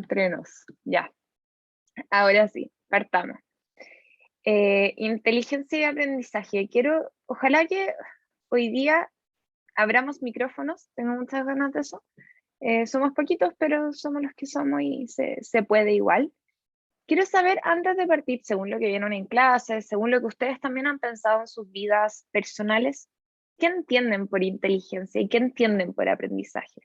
Entre nos, ya. Ahora sí, partamos. Inteligencia y aprendizaje. Ojalá que hoy día abramos micrófonos, tengo muchas ganas de eso. Somos poquitos, pero somos los que somos y se puede igual. Quiero saber, antes de partir, según lo que vieron en clases, según lo que ustedes también han pensado en sus vidas personales, ¿qué entienden por inteligencia y qué entienden por aprendizaje?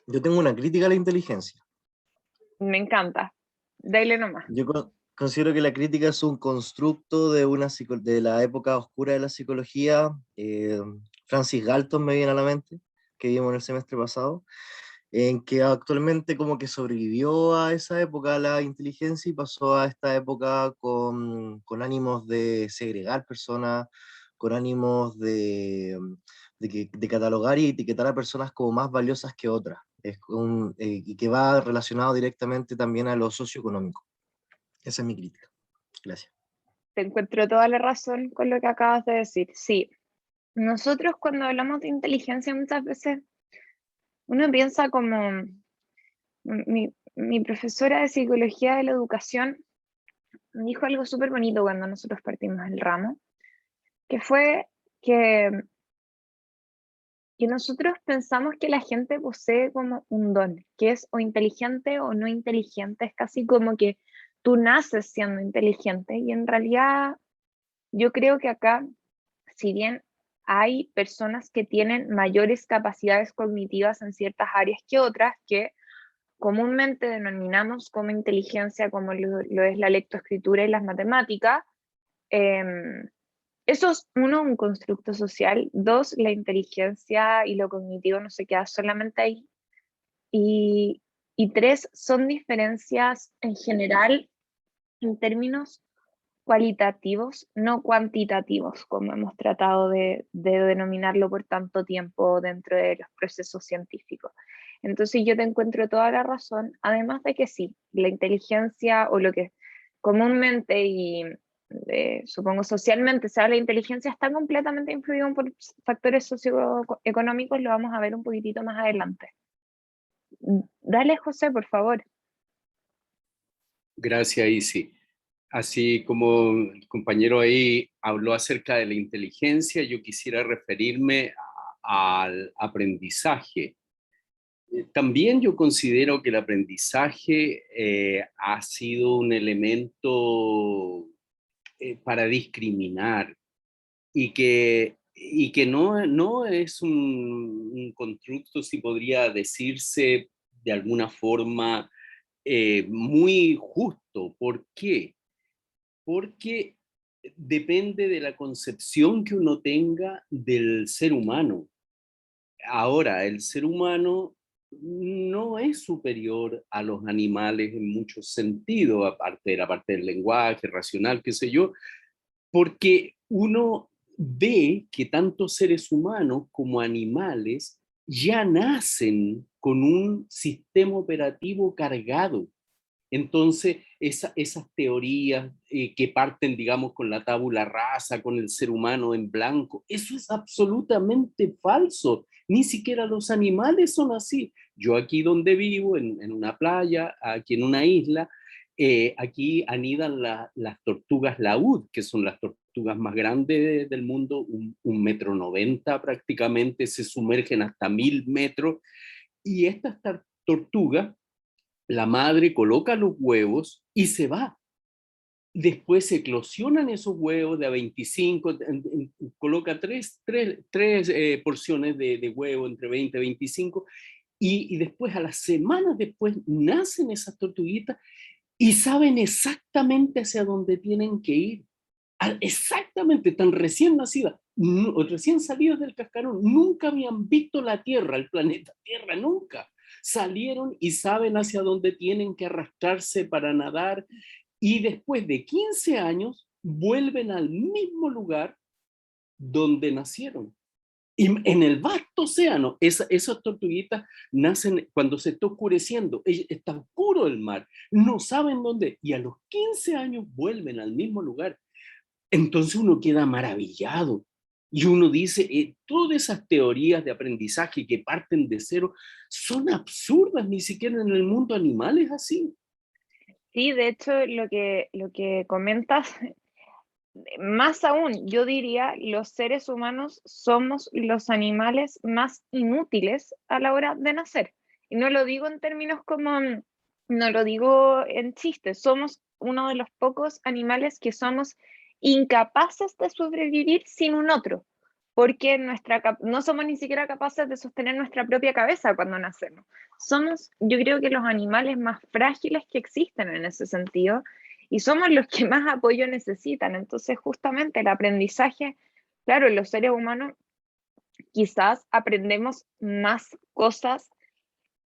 Yo tengo una crítica a la inteligencia. Me encanta. Dale nomás. Considero que la crítica es un constructo de la época oscura de la psicología. Francis Galton me viene a la mente, que vimos en el semestre pasado, en que actualmente como que sobrevivió a esa época la inteligencia y pasó a esta época con ánimos de segregar personas, con ánimos de catalogar y etiquetar a personas como más valiosas que otras, y que va relacionado directamente también a lo socioeconómico. Esa es mi crítica. Gracias. Te encuentro toda la razón con lo que acabas de decir. Sí, nosotros cuando hablamos de inteligencia muchas veces uno piensa como mi profesora de psicología de la educación me dijo algo súper bonito cuando nosotros partimos el ramo, que fue que, que nosotros pensamos que la gente posee como un don, que es o inteligente o no inteligente, es casi como que tú naces siendo inteligente y en realidad yo creo que acá, si bien hay personas que tienen mayores capacidades cognitivas en ciertas áreas que otras, que comúnmente denominamos como inteligencia, como lo es la lectoescritura y las matemáticas, eso es uno, un constructo social, dos, la inteligencia y lo cognitivo no se queda solamente ahí, y, y tres, son diferencias en general en términos cualitativos, no cuantitativos, como hemos tratado de denominarlo por tanto tiempo dentro de los procesos científicos. Entonces yo te encuentro toda la razón, además de que sí, la inteligencia o lo que comúnmente y supongo socialmente se habla de inteligencia está completamente influido por factores socioeconómicos, lo vamos a ver un poquitito más adelante. Dale, José, por favor. Gracias, Isi. Así como el compañero ahí habló acerca de la inteligencia, yo quisiera referirme al aprendizaje. También yo considero que el aprendizaje ha sido un elemento para discriminar y que no es un constructo, si podría decirse de alguna forma, muy justo. ¿Por qué? Porque depende de la concepción que uno tenga del ser humano. Ahora, el ser humano no es superior a los animales en muchos sentidos, aparte de la parte del lenguaje racional, qué sé yo, porque uno ve que tanto seres humanos como animales ya nacen con un sistema operativo cargado. Entonces, esas teorías que parten, digamos, con la tabula rasa, con el ser humano en blanco, eso es absolutamente falso. Ni siquiera los animales son así. Yo aquí donde vivo, en una playa, aquí en una isla, aquí anidan las tortugas laúd, que son las tortugas más grandes del mundo, 1,90 m prácticamente, se sumergen hasta 1000 metros, y estas tortugas, la madre coloca los huevos y se va. Después se eclosionan esos huevos de a 25, coloca tres porciones de huevo entre 20 y 25, y después, a las semanas después, nacen esas tortuguitas y saben exactamente hacia dónde tienen que ir. Exactamente, tan recién nacidas, recién salidos del cascarón, nunca habían visto la Tierra, el planeta Tierra, nunca. Salieron y saben hacia dónde tienen que arrastrarse para nadar, y después de 15 años vuelven al mismo lugar donde nacieron. Y en el vasto océano, esas tortuguitas nacen cuando se está oscureciendo, está oscuro el mar, no saben dónde, y a los 15 años vuelven al mismo lugar. Entonces uno queda maravillado y uno dice, todas esas teorías de aprendizaje que parten de cero son absurdas, ni siquiera en el mundo animal es así. Sí, de hecho, lo que comentas, más aún, yo diría, los seres humanos somos los animales más inútiles a la hora de nacer. Y no lo digo en términos como, no lo digo en chiste, somos uno de los pocos animales que somos incapaces de sobrevivir sin un otro, porque no somos ni siquiera capaces de sostener nuestra propia cabeza cuando nacemos. Somos, yo creo que los animales más frágiles que existen en ese sentido, y somos los que más apoyo necesitan. Entonces, justamente el aprendizaje, claro, los seres humanos quizás aprendemos más cosas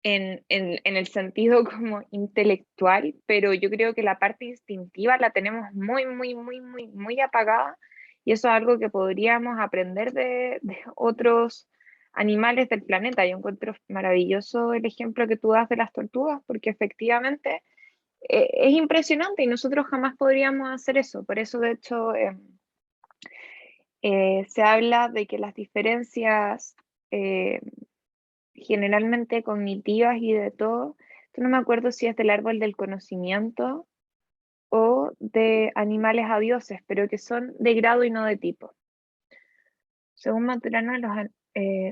en el sentido como intelectual, pero yo creo que la parte instintiva la tenemos muy apagada, y eso es algo que podríamos aprender de otros animales del planeta. Yo encuentro maravilloso el ejemplo que tú das de las tortugas, porque efectivamente es impresionante y nosotros jamás podríamos hacer eso. Por eso, de hecho, se habla de que las diferencias eh, generalmente cognitivas y de todo, esto no me acuerdo si es del árbol del conocimiento o de animales a dioses, pero que son de grado y no de tipo. Según Maturana,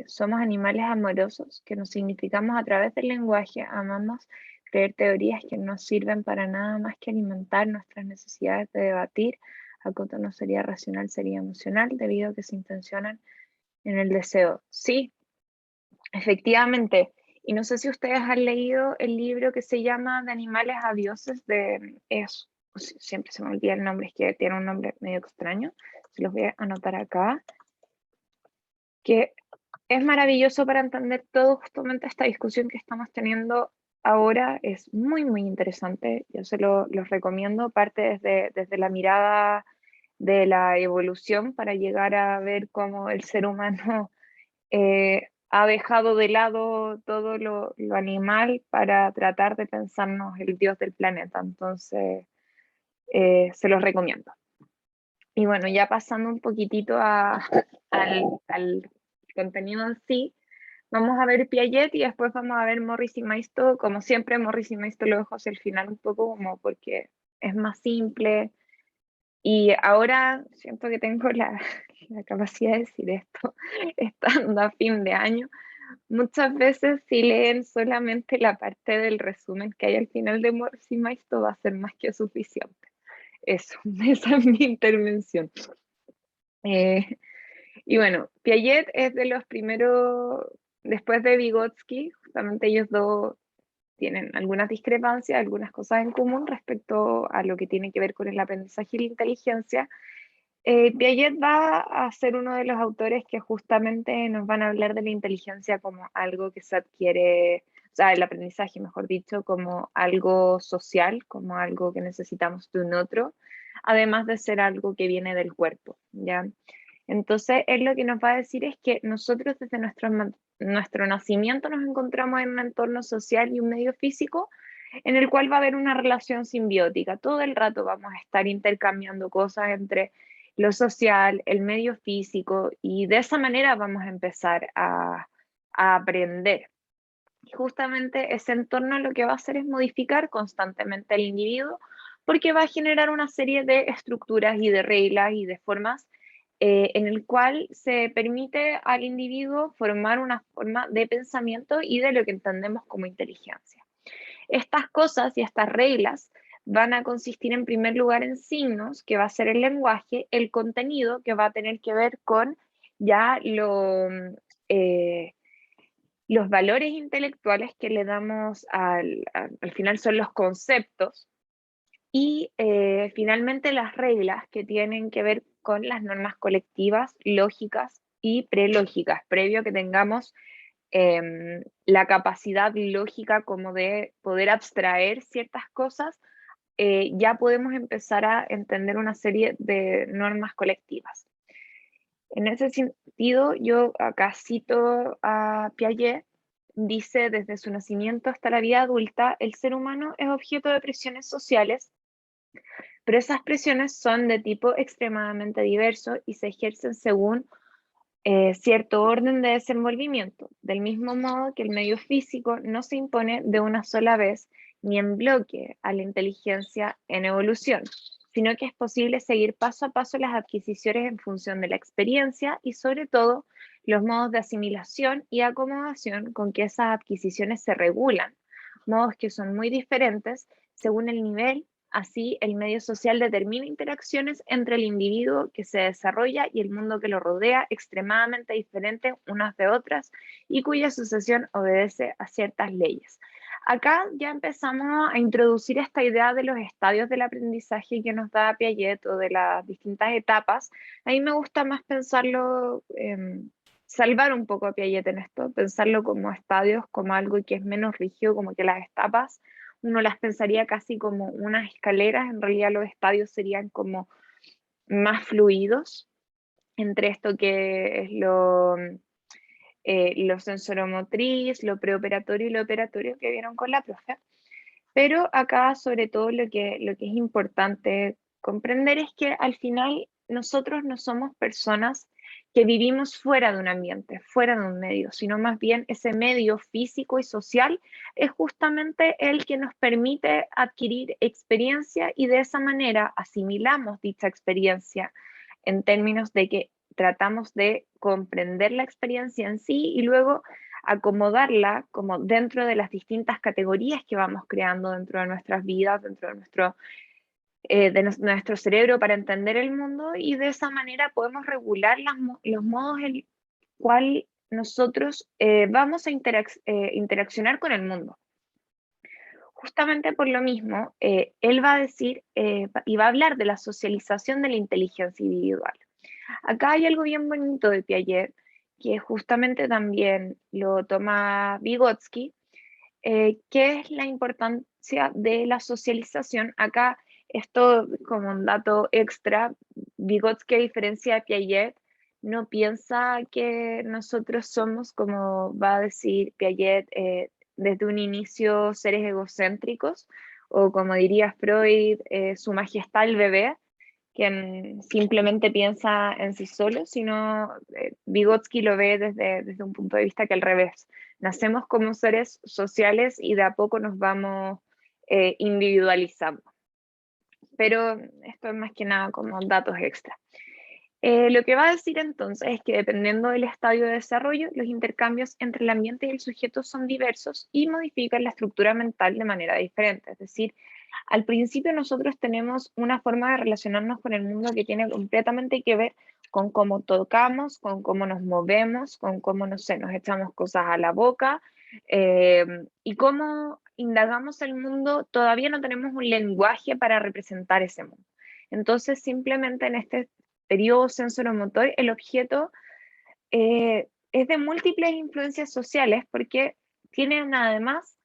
somos animales amorosos que nos significamos a través del lenguaje, amamos creer teorías que no sirven para nada más que alimentar nuestras necesidades de debatir. Acoto no sería racional, sería emocional, debido a que se intencionan en el deseo. Sí, efectivamente. Y no sé si ustedes han leído el libro que se llama De animales a dioses, siempre se me olvida el nombre, es que tiene un nombre medio extraño, se los voy a anotar acá, que es maravilloso para entender todo justamente esta discusión que estamos teniendo ahora. Es muy interesante, yo los recomiendo, parte desde la mirada de la evolución para llegar a ver cómo el ser humano ha dejado de lado todo lo animal para tratar de pensarnos el dios del planeta. Entonces, se los recomiendo. Y bueno, ya pasando un poquitito al contenido en sí, vamos a ver Piaget y después vamos a ver Morris y Maisto. Como siempre, Morris y Maisto lo dejo hacia el final un poco como porque es más simple. Y ahora siento que tengo la capacidad de decir esto, estando a fin de año. Muchas veces si leen solamente la parte del resumen que hay al final de Morris y Maisto va a ser más que suficiente. Eso, esa es mi intervención. Y bueno, Piaget es de los primeros, después de Vygotsky, justamente ellos dos tienen algunas discrepancias, algunas cosas en común respecto a lo que tiene que ver con el aprendizaje y la inteligencia. Piaget va a ser uno de los autores que justamente nos van a hablar de la inteligencia como algo que se adquiere, o sea, el aprendizaje, mejor dicho, como algo social, como algo que necesitamos de un otro, además de ser algo que viene del cuerpo, ¿ya? Entonces, él lo que nos va a decir es que nosotros desde nuestro nacimiento nos encontramos en un entorno social y un medio físico en el cual va a haber una relación simbiótica. Todo el rato vamos a estar intercambiando cosas entre lo social, el medio físico, y de esa manera vamos a empezar a aprender. Y justamente ese entorno lo que va a hacer es modificar constantemente al individuo, porque va a generar una serie de estructuras y de reglas y de formas en el cual se permite al individuo formar una forma de pensamiento y de lo que entendemos como inteligencia. Estas cosas y estas reglas van a consistir en primer lugar en signos, que va a ser el lenguaje, el contenido, que va a tener que ver con ya los valores intelectuales que le damos al final son los conceptos, y finalmente las reglas que tienen que ver con las normas colectivas, lógicas y prelógicas, previo a que tengamos la capacidad lógica como de poder abstraer ciertas cosas, ya podemos empezar a entender una serie de normas colectivas. En ese sentido, yo acá cito a Piaget, dice: desde su nacimiento hasta la vida adulta, el ser humano es objeto de presiones sociales, pero esas presiones son de tipo extremadamente diverso y se ejercen según cierto orden de desenvolvimiento, del mismo modo que el medio físico no se impone de una sola vez ni en bloque a la inteligencia en evolución, sino que es posible seguir paso a paso las adquisiciones en función de la experiencia y sobre todo los modos de asimilación y acomodación con que esas adquisiciones se regulan, modos que son muy diferentes según el nivel. Así, el medio social determina interacciones entre el individuo que se desarrolla y el mundo que lo rodea, extremadamente diferentes unas de otras, y cuya sucesión obedece a ciertas leyes. Acá ya empezamos a introducir esta idea de los estadios del aprendizaje que nos da Piaget, o de las distintas etapas. A mí me gusta más pensarlo, salvar un poco a Piaget en esto, pensarlo como estadios, como algo que es menos rígido, como que las etapas uno las pensaría casi como unas escaleras. En realidad los estadios serían como más fluidos entre esto que es lo sensoromotriz, lo preoperatorio y lo operatorio que vieron con la profe. Pero acá sobre todo lo que es importante comprender es que al final nosotros no somos personas que vivimos fuera de un ambiente, fuera de un medio, sino más bien ese medio físico y social es justamente el que nos permite adquirir experiencia, y de esa manera asimilamos dicha experiencia en términos de que tratamos de comprender la experiencia en sí y luego acomodarla como dentro de las distintas categorías que vamos creando dentro de nuestras vidas, dentro de nuestro cerebro, para entender el mundo, y de esa manera podemos regular los modos en el cual nosotros vamos a interaccionar con el mundo. Justamente por lo mismo, él va a decir y va a hablar de la socialización de la inteligencia individual. Acá hay algo bien bonito de Piaget, que justamente también lo toma Vygotsky, que es la importancia de la socialización. Acá, esto como un dato extra, Vygotsky, a diferencia de Piaget, no piensa que nosotros somos, como va a decir Piaget, desde un inicio seres egocéntricos, o como diría Freud, su majestad el bebé, quien simplemente piensa en sí solo, sino Vygotsky lo ve desde un punto de vista que al revés. Nacemos como seres sociales y de a poco nos vamos individualizando. Pero esto es más que nada como datos extra. Lo que va a decir entonces es que dependiendo del estadio de desarrollo, los intercambios entre el ambiente y el sujeto son diversos y modifican la estructura mental de manera diferente. Es decir, al principio nosotros tenemos una forma de relacionarnos con el mundo que tiene completamente que ver con cómo tocamos, con cómo nos movemos, con cómo, no sé, nos echamos cosas a la boca, y cómo indagamos el mundo. Todavía no tenemos un lenguaje para representar ese mundo. Entonces, simplemente en este periodo sensoromotor, el objeto es de múltiples influencias sociales, porque tienen además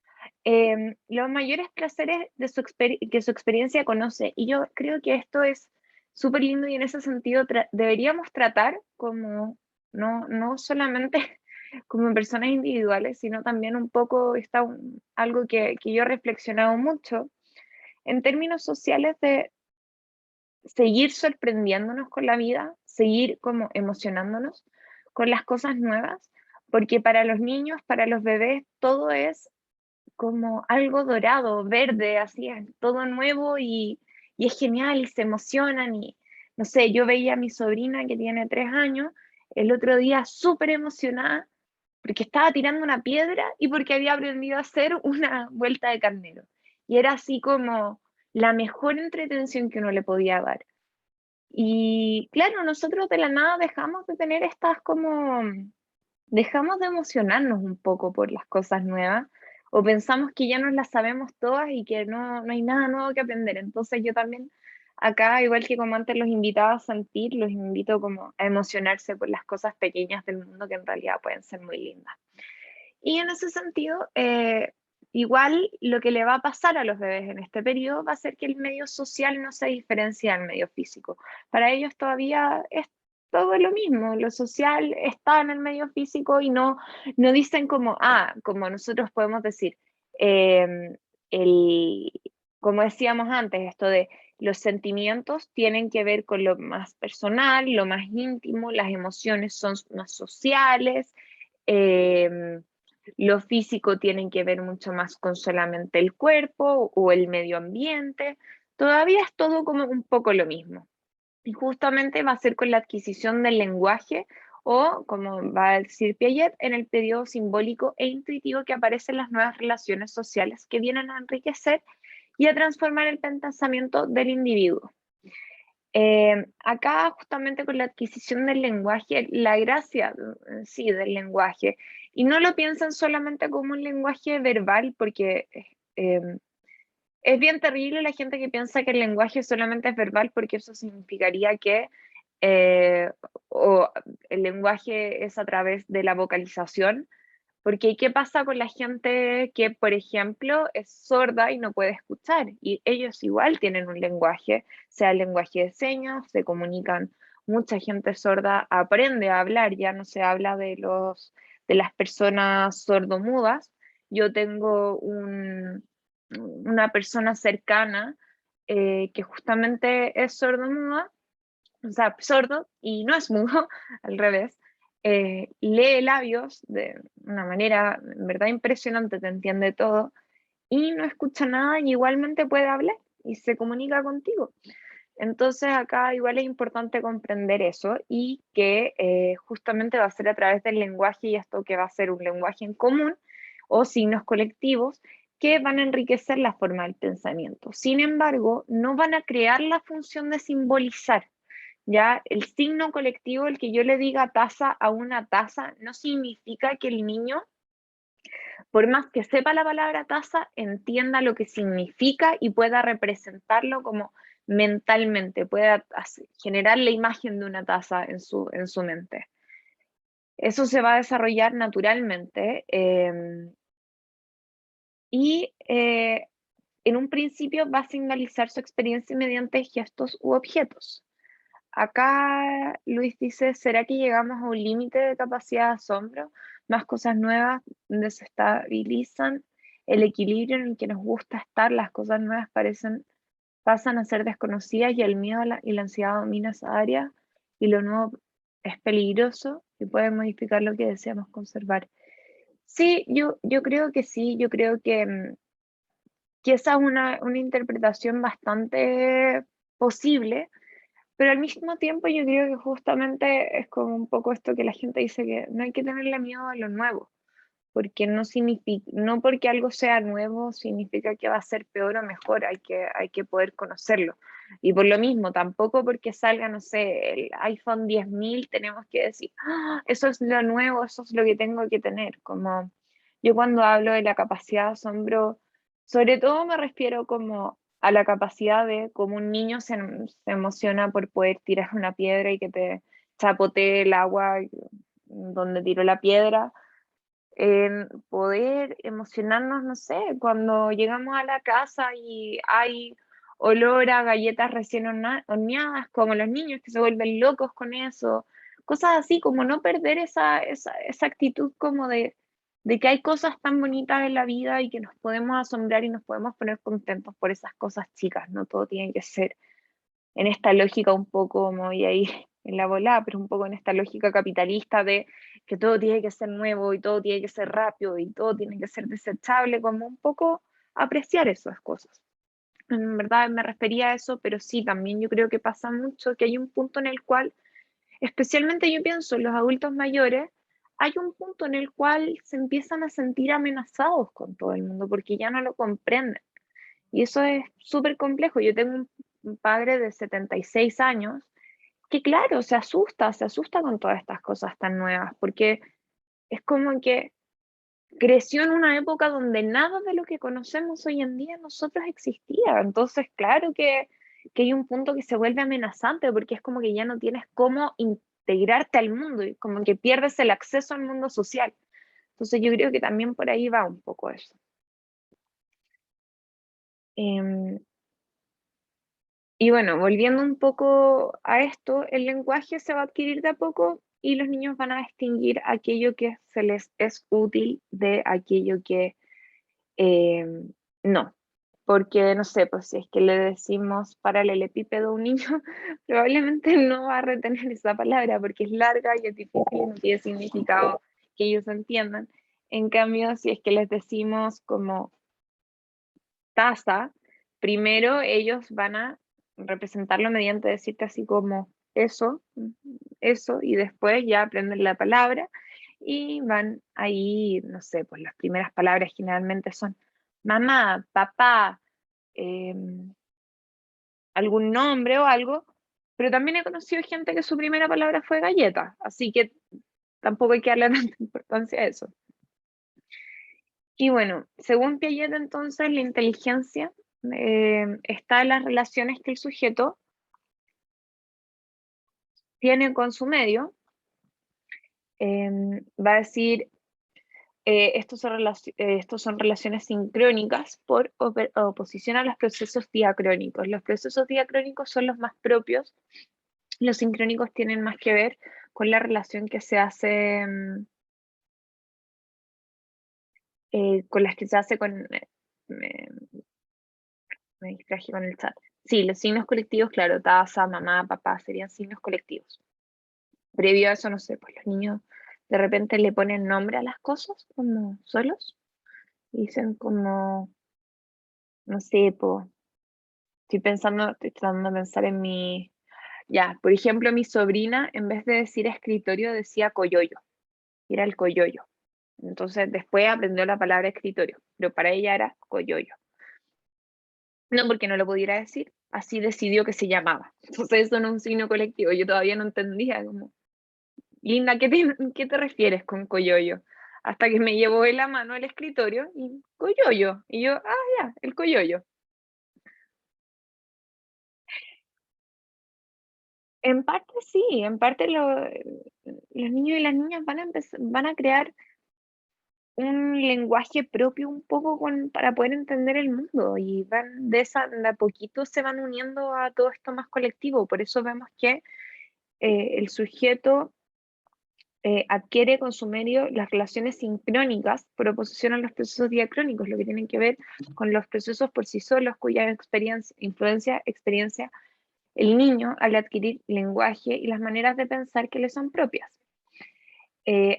los mayores placeres de que su experiencia conoce. Y yo creo que esto es súper lindo, y en ese sentido deberíamos tratar como, no solamente como personas individuales, sino también un poco, algo que yo he reflexionado mucho, en términos sociales, de seguir sorprendiéndonos con la vida, seguir como emocionándonos con las cosas nuevas, porque para los niños, para los bebés, todo es como algo dorado, verde, así es, todo nuevo, y es genial y se emocionan. Y no sé, yo veía a mi sobrina que tiene 3 años el otro día súper emocionada porque estaba tirando una piedra y porque había aprendido a hacer una vuelta de carnero. Y era así como la mejor entretención que uno le podía dar. Y claro, nosotros de la nada dejamos de tener dejamos de emocionarnos un poco por las cosas nuevas, o pensamos que ya nos las sabemos todas y que no hay nada nuevo que aprender. Entonces yo también acá, igual que como antes los invitaba a sentir, los invito como a emocionarse por las cosas pequeñas del mundo, que en realidad pueden ser muy lindas. Y en ese sentido, igual lo que le va a pasar a los bebés en este periodo va a ser que el medio social no se diferencia del medio físico. Para ellos todavía es todo lo mismo, lo social está en el medio físico y no dicen como, como nosotros podemos decir, em, el, como decíamos antes, esto de los sentimientos tienen que ver con lo más personal, lo más íntimo, las emociones son más sociales, em, lo físico tiene que ver mucho más con solamente el cuerpo o el medio ambiente. Todavía es todo como un poco lo mismo. Y justamente va a ser con la adquisición del lenguaje o, como va a decir Piaget, en el periodo simbólico e intuitivo que aparecen las nuevas relaciones sociales que vienen a enriquecer y a transformar el pensamiento del individuo. Acá justamente con la adquisición del lenguaje, la gracia sí del lenguaje, y no lo piensan solamente como un lenguaje verbal, porque es bien terrible la gente que piensa que el lenguaje solamente es verbal, porque eso significaría que eh, o el lenguaje es a través de la vocalización, porque ¿qué pasa con la gente que, por ejemplo, es sorda y no puede escuchar? Y ellos igual tienen un lenguaje, sea el lenguaje de señas, se comunican. Mucha gente sorda aprende a hablar, ya no se habla de las personas sordomudas. Yo tengo una persona cercana que justamente es sordomuda, o sea, sordo y no es mudo, al revés, lee labios de una manera en verdad impresionante, te entiende todo, y no escucha nada y igualmente puede hablar y se comunica contigo. Entonces acá igual es importante comprender eso y que justamente va a ser a través del lenguaje y esto que va a ser un lenguaje en común o signos colectivos que van a enriquecer la forma del pensamiento. Sin embargo, no van a crear la función de simbolizar. Ya el signo colectivo, el que yo le diga taza a una taza, no significa que el niño, por más que sepa la palabra taza, entienda lo que significa y pueda representarlo como mentalmente, pueda generar la imagen de una taza en su mente. Eso se va a desarrollar naturalmente y en un principio va a señalizar su experiencia mediante gestos u objetos. Acá Luis dice, ¿será que llegamos a un límite de capacidad de asombro? Más cosas nuevas desestabilizan el equilibrio en el que nos gusta estar, las cosas nuevas pasan a ser desconocidas y el miedo y la ansiedad domina esa área y lo nuevo es peligroso y puede modificar lo que deseamos conservar. Sí, yo creo que sí, yo creo que esa es una interpretación bastante posible, pero al mismo tiempo yo creo que justamente es como un poco esto que la gente dice que no hay que tenerle miedo a lo nuevo, porque no significa, no porque algo sea nuevo significa que va a ser peor o mejor, hay que poder conocerlo. Y por lo mismo, tampoco porque salga, no sé, el iPhone 10.000 tenemos que decir, eso es lo nuevo, eso es lo que tengo que tener. Como yo cuando hablo de la capacidad de asombro, sobre todo me refiero como a la capacidad de cómo un niño se emociona por poder tirar una piedra y que te chapotee el agua donde tiró la piedra, en poder emocionarnos, no sé, cuando llegamos a la casa y hay olor a galletas recién horneadas, como los niños que se vuelven locos con eso, cosas así, como no perder esa actitud como de que hay cosas tan bonitas en la vida y que nos podemos asombrar y nos podemos poner contentos por esas cosas chicas, no todo tiene que ser en esta lógica un poco, me voy ahí en la volada, pero un poco en esta lógica capitalista de que todo tiene que ser nuevo y todo tiene que ser rápido y todo tiene que ser desechable, como un poco apreciar esas cosas. En verdad me refería a eso, pero sí, también yo creo que pasa mucho que hay un punto en el cual, especialmente yo pienso en los adultos mayores, hay un punto en el cual se empiezan a sentir amenazados con todo el mundo porque ya no lo comprenden. Y eso es súper complejo. Yo tengo un padre de 76 años que, claro, se asusta con todas estas cosas tan nuevas, porque es como que creció en una época donde nada de lo que conocemos hoy en día nosotros existía. Entonces, claro que hay un punto que se vuelve amenazante, porque es como que ya no tienes cómo integrarte al mundo y como que pierdes el acceso al mundo social. Entonces, yo creo que también por ahí va un poco eso. Em, Y bueno, volviendo un poco a esto, el lenguaje se va a adquirir de a poco y los niños van a distinguir aquello que se les es útil de aquello que eh, no. Porque, no sé, pues si es que le decimos paralelepípedo a un niño, probablemente no va a retener esa palabra porque es larga y es difícil y no tiene significado que ellos entiendan. En cambio, si es que les decimos como taza, primero ellos van a representarlo mediante decirte así como eso, y después ya aprenden la palabra y van ahí, no sé, pues las primeras palabras generalmente son mamá, papá, algún nombre o algo, pero también he conocido gente que su primera palabra fue galleta, así que tampoco hay que darle tanta importancia a eso. Y bueno, según Piaget, entonces, la inteligencia está en las relaciones que el sujeto tiene con su medio. Va a decir, estos son relaciones sincrónicas por oposición a los procesos diacrónicos. Los procesos diacrónicos son los más propios. Los sincrónicos tienen más que ver con la relación que se hace, con las que se hace con... me distraje con el chat. Sí, los signos colectivos, claro, taza, mamá, papá, serían signos colectivos. Previo a eso, no sé, pues los niños de repente le ponen nombre a las cosas como solos. Dicen como, no sé, pues, estoy tratando de pensar en mi... Ya, por ejemplo, mi sobrina, en vez de decir escritorio, decía coyoyo. Era el coyoyo. Entonces después aprendió la palabra escritorio, pero para ella era coyoyo. No porque no lo pudiera decir, así decidió que se llamaba. Entonces eso no es un signo colectivo, yo todavía no entendía como, Linda, ¿qué te refieres con coyoyo? Hasta que me llevó de la mano al escritorio y coyoyo. Y yo, ya, el coyoyo. En parte sí, en parte los niños y las niñas van a crear un lenguaje propio un poco para poder entender el mundo y van de a poquito se van uniendo a todo esto más colectivo. Por eso vemos que el sujeto adquiere con su medio las relaciones sincrónicas por oposición a los procesos diacrónicos, lo que tienen que ver con los procesos por sí solos, cuya experiencia el niño al adquirir lenguaje y las maneras de pensar que le son propias.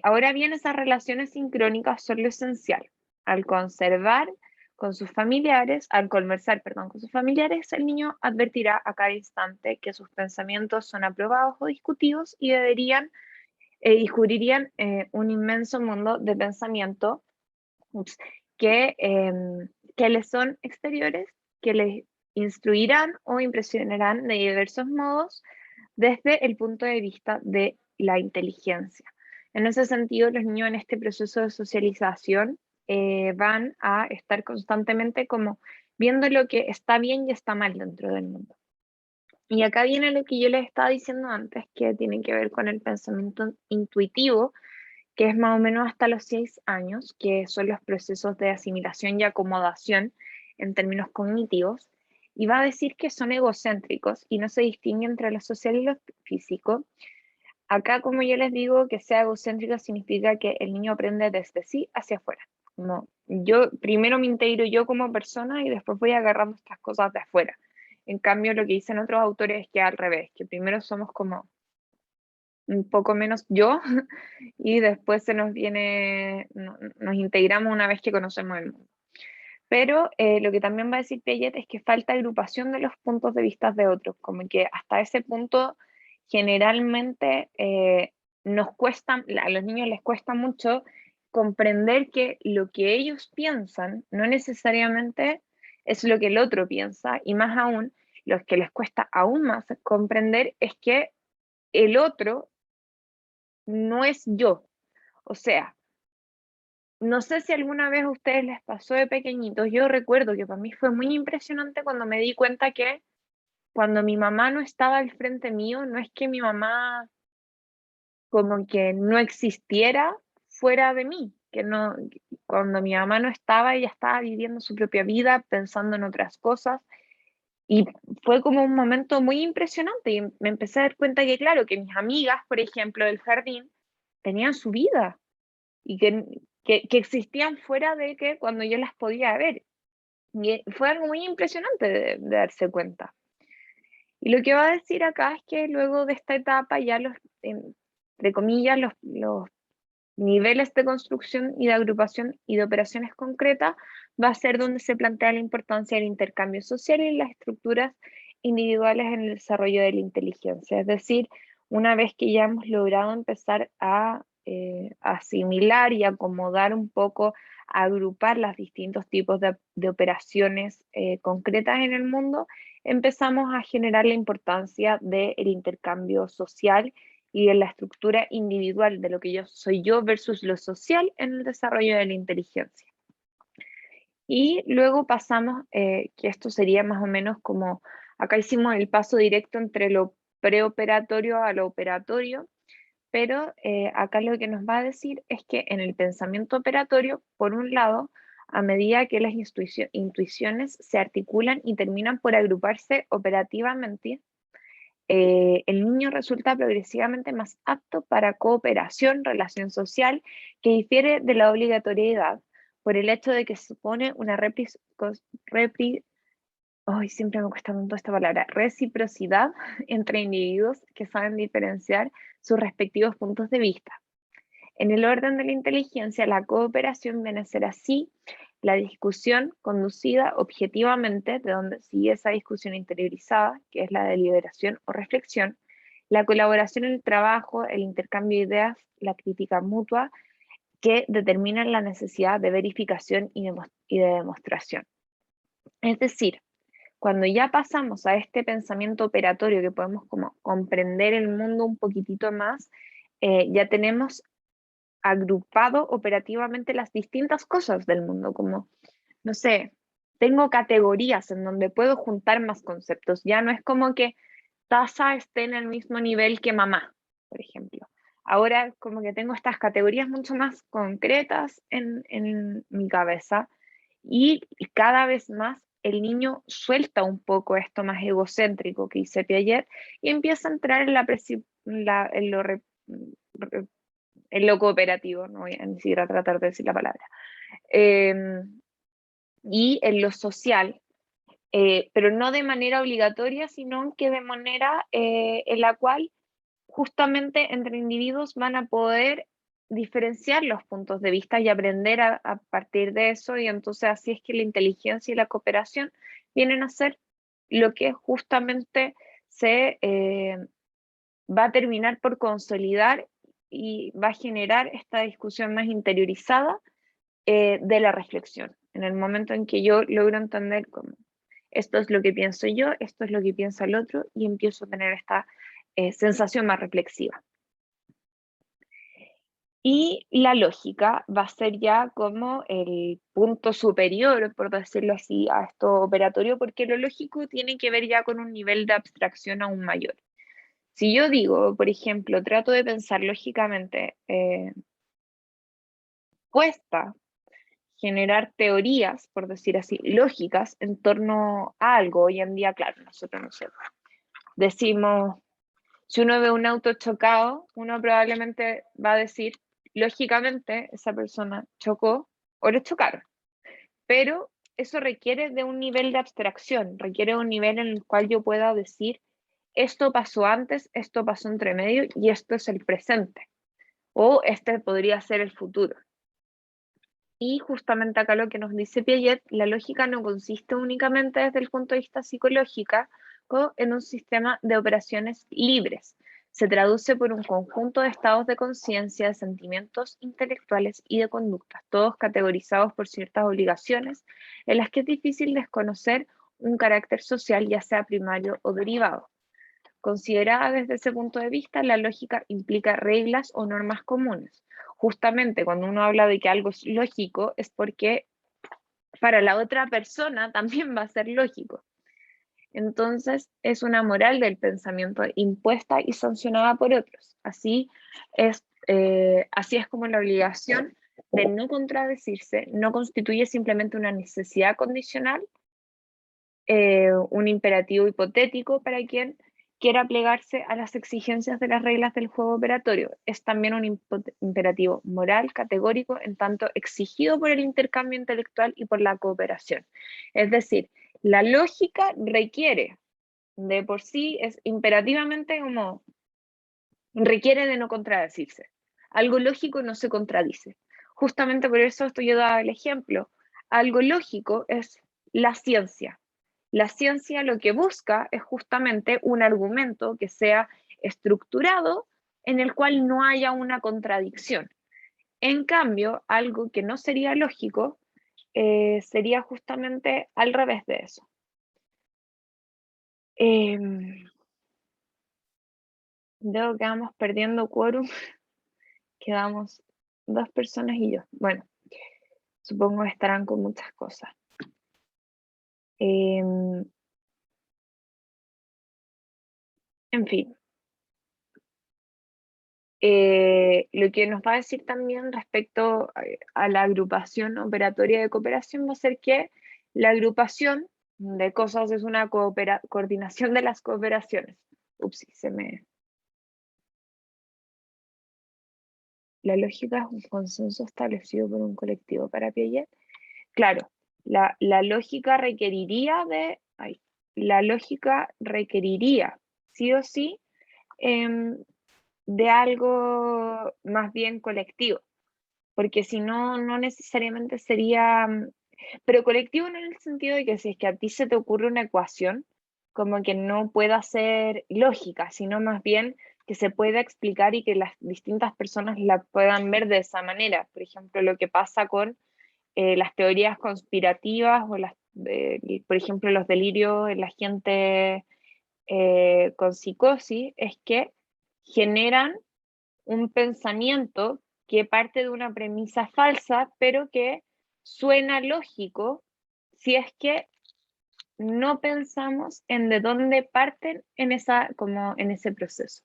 Ahora bien, esas relaciones sincrónicas son lo esencial. Al conversar, con sus familiares, el niño advertirá a cada instante que sus pensamientos son aprobados o discutidos y descubrirían un inmenso mundo de pensamiento que les son exteriores, que les instruirán o impresionarán de diversos modos desde el punto de vista de la inteligencia. En ese sentido, los niños en este proceso de socialización van a estar constantemente como viendo lo que está bien y está mal dentro del mundo. Y acá viene lo que yo les estaba diciendo antes, que tiene que ver con el pensamiento intuitivo, que es más o menos hasta los 6 años, que son los procesos de asimilación y acomodación en términos cognitivos, y va a decir que son egocéntricos y no se distingue entre lo social y lo físico. Acá, como yo les digo, que sea egocéntrico significa que el niño aprende desde sí hacia afuera. Como yo primero me integro yo como persona y después voy agarrando estas cosas de afuera. En cambio, lo que dicen otros autores es que al revés, que primero somos como un poco menos yo y después nos integramos una vez que conocemos el mundo. Pero lo que también va a decir Piaget es que falta agrupación de los puntos de vista de otros, como que hasta ese punto generalmente a los niños les cuesta mucho comprender que lo que ellos piensan no necesariamente es lo que el otro piensa, y más aún, lo que les cuesta aún más comprender es que el otro no es yo. O sea, no sé si alguna vez a ustedes les pasó de pequeñitos, yo recuerdo que para mí fue muy impresionante cuando me di cuenta que cuando mi mamá no estaba al frente mío, no es que mi mamá como que no existiera fuera de mí, que no, cuando mi mamá no estaba, ella estaba viviendo su propia vida, pensando en otras cosas, Y fue como un momento muy impresionante y me empecé a dar cuenta que, claro, que mis amigas, por ejemplo, del jardín, tenían su vida y que existían fuera de que cuando yo las podía ver. Y fue algo muy impresionante de darse cuenta. Y lo que va a decir acá es que luego de esta etapa ya entre comillas, los niveles de construcción y de agrupación y de operaciones concretas va a ser donde se plantea la importancia del intercambio social y las estructuras individuales en el desarrollo de la inteligencia. Es decir, una vez que ya hemos logrado empezar a asimilar y acomodar un poco, a agrupar los distintos tipos de operaciones concretas en el mundo, empezamos a generar la importancia del intercambio social y de la estructura individual de lo que yo soy yo versus lo social en el desarrollo de la inteligencia. Y luego pasamos, que esto sería más o menos como, acá hicimos el paso directo entre lo preoperatorio a lo operatorio, pero acá lo que nos va a decir es que en el pensamiento operatorio, por un lado, a medida que las intuiciones se articulan y terminan por agruparse operativamente, el niño resulta progresivamente más apto para cooperación, relación social, que difiere de la obligatoriedad por el hecho de que supone una siempre me cuesta tanto esta palabra, reciprocidad entre individuos que saben diferenciar sus respectivos puntos de vista. En el orden de la inteligencia, la cooperación viene a ser así la discusión conducida objetivamente, de donde sigue esa discusión interiorizada, que es la deliberación o reflexión, la colaboración en el trabajo, el intercambio de ideas, la crítica mutua, que determinan la necesidad de verificación y de demostración. Es decir, cuando ya pasamos a este pensamiento operatorio, que podemos como comprender el mundo un poquitito más, ya tenemos agrupado operativamente las distintas cosas del mundo, como, no sé, tengo categorías en donde puedo juntar más conceptos. Ya no es como que taza esté en el mismo nivel que mamá, por ejemplo. Ahora como que tengo estas categorías mucho más concretas en mi cabeza y cada vez más el niño suelta un poco esto más egocéntrico que dice Piaget y empieza a entrar en lo cooperativo, no voy a ni siquiera tratar de decir la palabra, y en lo social, pero no de manera obligatoria, sino que de manera en la cual justamente entre individuos van a poder diferenciar los puntos de vista y aprender a partir de eso, y entonces así es que la inteligencia y la cooperación vienen a ser lo que justamente se va a terminar por consolidar y va a generar esta discusión más interiorizada de la reflexión. En el momento en que yo logro entender cómo esto es lo que pienso yo, esto es lo que piensa el otro, y empiezo a tener esta sensación más reflexiva. Y la lógica va a ser ya como el punto superior, por decirlo así, a esto operatorio, porque lo lógico tiene que ver ya con un nivel de abstracción aún mayor. Si yo digo, por ejemplo, trato de pensar lógicamente, cuesta generar teorías, por decir así, lógicas en torno a algo. Hoy en día, claro, nosotros no sé, decimos, si uno ve un auto chocado, uno probablemente va a decir, lógicamente, esa persona chocó o le chocaron. Pero eso requiere de un nivel de abstracción, requiere un nivel en el cual yo pueda decir, esto pasó antes, esto pasó entre medio y esto es el presente. O este podría ser el futuro. Y justamente acá lo que nos dice Piaget, la lógica no consiste únicamente desde el punto de vista psicológico en un sistema de operaciones libres. Se traduce por un conjunto de estados de conciencia, de sentimientos intelectuales y de conductas, todos categorizados por ciertas obligaciones en las que es difícil desconocer un carácter social, ya sea primario o derivado. Considerada desde ese punto de vista, la lógica implica reglas o normas comunes. Justamente cuando uno habla de que algo es lógico, es porque para la otra persona también va a ser lógico. Entonces, es una moral del pensamiento impuesta y sancionada por otros. Así es como la obligación de no contradecirse no constituye simplemente una necesidad condicional, un imperativo hipotético para quien quiera plegarse a las exigencias de las reglas del juego operatorio. Es también un imperativo moral, categórico, en tanto exigido por el intercambio intelectual y por la cooperación. Es decir, la lógica requiere, de por sí, es imperativamente como, requiere de no contradecirse. Algo lógico no se contradice. Justamente por eso yo daba el ejemplo. Algo lógico es la ciencia. La ciencia lo que busca es justamente un argumento que sea estructurado en el cual no haya una contradicción. En cambio, algo que no sería lógico sería justamente al revés de eso. Veo que vamos perdiendo quórum. Quedamos 2 personas y yo. Bueno, supongo que estarán con muchas cosas. En fin. Lo que nos va a decir también respecto a la agrupación operatoria de cooperación va a ser que la agrupación de cosas es una coordinación de las cooperaciones. Ups, La lógica es un consenso establecido por un colectivo para Piaget. Claro, la lógica requeriría la lógica requeriría, sí o sí, de algo más bien colectivo, porque si no, no necesariamente sería, pero colectivo no en el sentido de que si es que a ti se te ocurre una ecuación, como que no pueda ser lógica, sino más bien que se pueda explicar y que las distintas personas la puedan ver de esa manera. Por ejemplo, lo que pasa con las teorías conspirativas o por ejemplo, los delirios en la gente con psicosis, es que generan un pensamiento que parte de una premisa falsa, pero que suena lógico si es que no pensamos en de dónde parten como en ese proceso.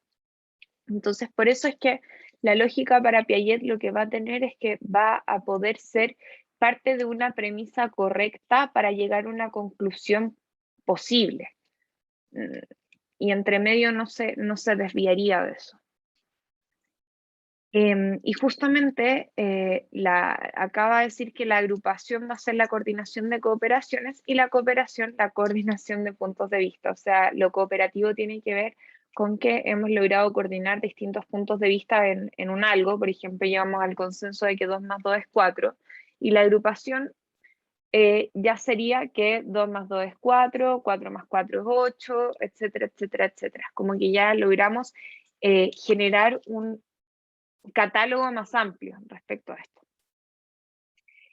Entonces, por eso es que la lógica para Piaget lo que va a tener es que va a poder ser parte de una premisa correcta para llegar a una conclusión posible. Y entre medio no se desviaría de eso. Y justamente acaba de decir que la agrupación va a ser la coordinación de cooperaciones y la cooperación la coordinación de puntos de vista. O sea, lo cooperativo tiene que ver con que hemos logrado coordinar distintos puntos de vista en un algo. Por ejemplo, llegamos al consenso de que 2 más 2 es 4. Y la agrupación ya sería que 2 más 2 es 4, 4 más 4 es 8, etcétera, etcétera, etcétera. Como que ya logramos generar un catálogo más amplio respecto a esto.